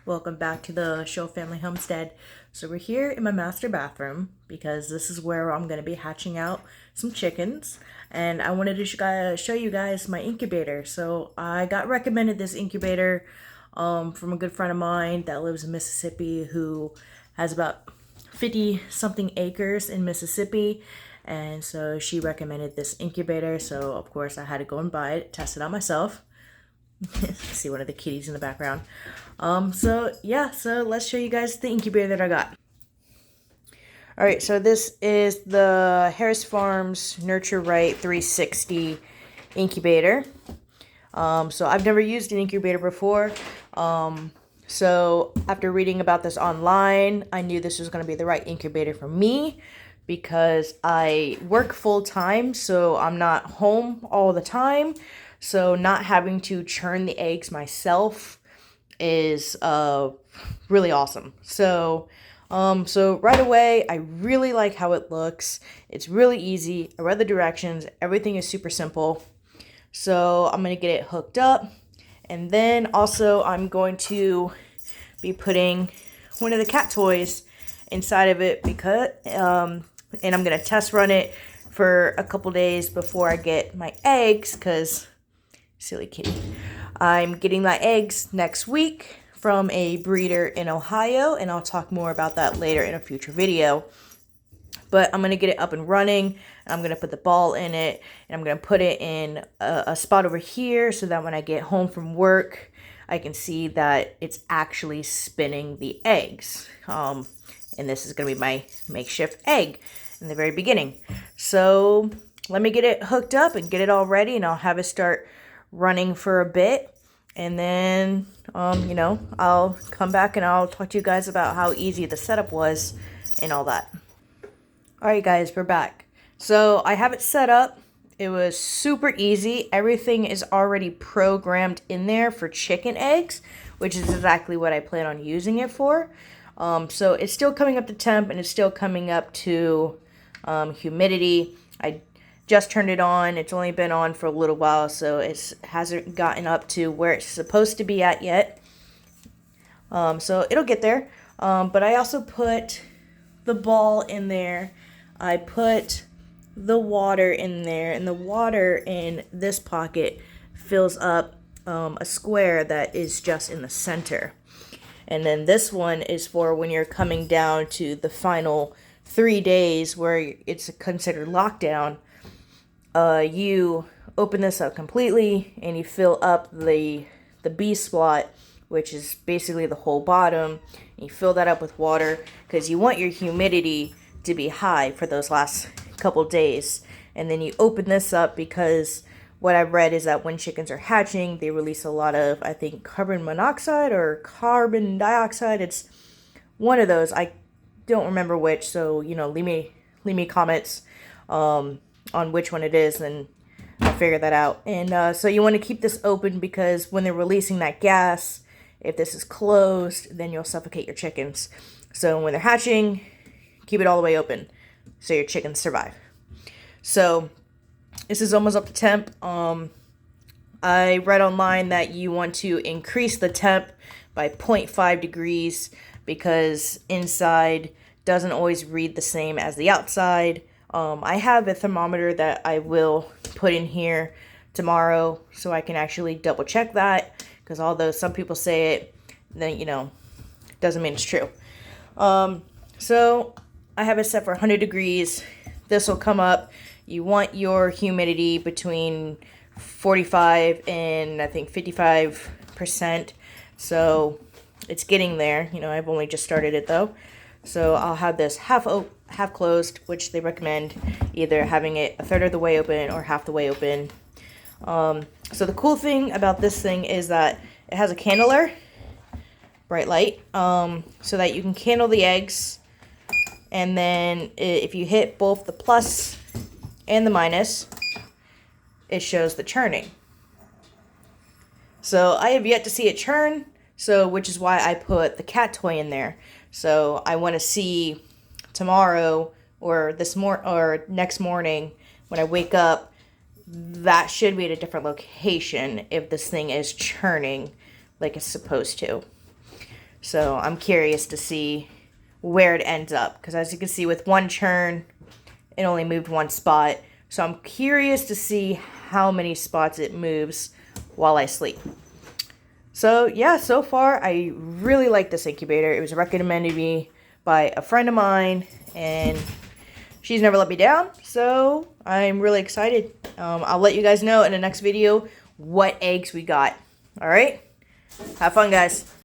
Welcome back to the Show Family Homestead. So we're here in my master bathroom because this is where I'm going to be hatching out some chickens. And I wanted to show you guys my incubator. So I got recommended this incubator from a good friend of mine that lives in Mississippi who has about 50 something acres in Mississippi. And so she recommended this incubator. So of course I had to go and buy it, test it out myself. See one of the kitties in the background. So let's show you guys the incubator that I got. Alright, so this is the Harris Farms Nurture Right 360 incubator. So I've never used an incubator before. So after reading about this online, I knew this was going to be the right incubator for me because I work full time, so I'm not home all the time. So not having to churn the eggs myself is really awesome. So right away, I really like how it looks. It's really easy. I read the directions. Everything is super simple. So I'm going to get it hooked up. And then also I'm going to be putting one of the cat toys inside of it because, and I'm going to test run it for a couple days before I get my eggs because, silly kitty, I'm getting my eggs next week from a breeder in Ohio, and I'll talk more about that later in a future video. But I'm going to get it up and running. I'm going to put the ball in it, and I'm going to put it in a spot over here so that when I get home from work, I can see that it's actually spinning the eggs. And this is going to be my makeshift egg in the very beginning. So let me get it hooked up and get it all ready, and I'll have it start running for a bit. And then, I'll come back and I'll talk to you guys about how easy the setup was and all that. Alright guys, we're back. So I have it set up. It was super easy. Everything is already programmed in there for chicken eggs, which is exactly what I plan on using it for. So it's still coming up to temp and it's still coming up to humidity. I just turned it on. It's only been on for a little while, so it hasn't gotten up to where it's supposed to be at yet. So it'll get there. But I also put the ball in there. I put the water in there, and the water in this pocket fills up a square that is just in the center. And then this one is for when you're coming down to the final 3 days where it's considered lockdown. You open this up completely and you fill up the B slot, which is basically the whole bottom. You fill that up with water because you want your humidity to be high for those last couple days. And then you open this up because what I've read is that when chickens are hatching, they release a lot of, I think, carbon monoxide or carbon dioxide. It's one of those. I don't remember which, so, leave me comments on which one it is, and I'll figure that out. And so you want to keep this open because when they're releasing that gas, if this is closed, then you'll suffocate your chickens. So when they're hatching, keep it all the way open so your chickens survive. So this is almost up to temp. I read online that you want to increase the temp by 0.5 degrees because inside doesn't always read the same as the outside. I have a thermometer that I will put in here tomorrow so I can actually double check that, because although some people say it, then, doesn't mean it's true. So I have it set for 100 degrees. This will come up. You want your humidity between 45 and I think 55%. So it's getting there. I've only just started it though. So I'll have this half closed, which they recommend either having it a third of the way open or half the way open. So the cool thing about this thing is that it has a candler, bright light, so that you can candle the eggs. And then if you hit both the plus and the minus, it shows the churning. So I have yet to see it churn, which is why I put the cat toy in there. So I want to see tomorrow or next morning when I wake up, that should be at a different location if this thing is churning like it's supposed to. So I'm curious to see where it ends up, because as you can see with one churn, it only moved one spot. So I'm curious to see how many spots it moves while I sleep. So yeah, so far I really like this incubator. It was recommended to me by a friend of mine, and she's never let me down, so I'm really excited. I'll let you guys know in the next video what eggs we got. Alright? Have fun, guys.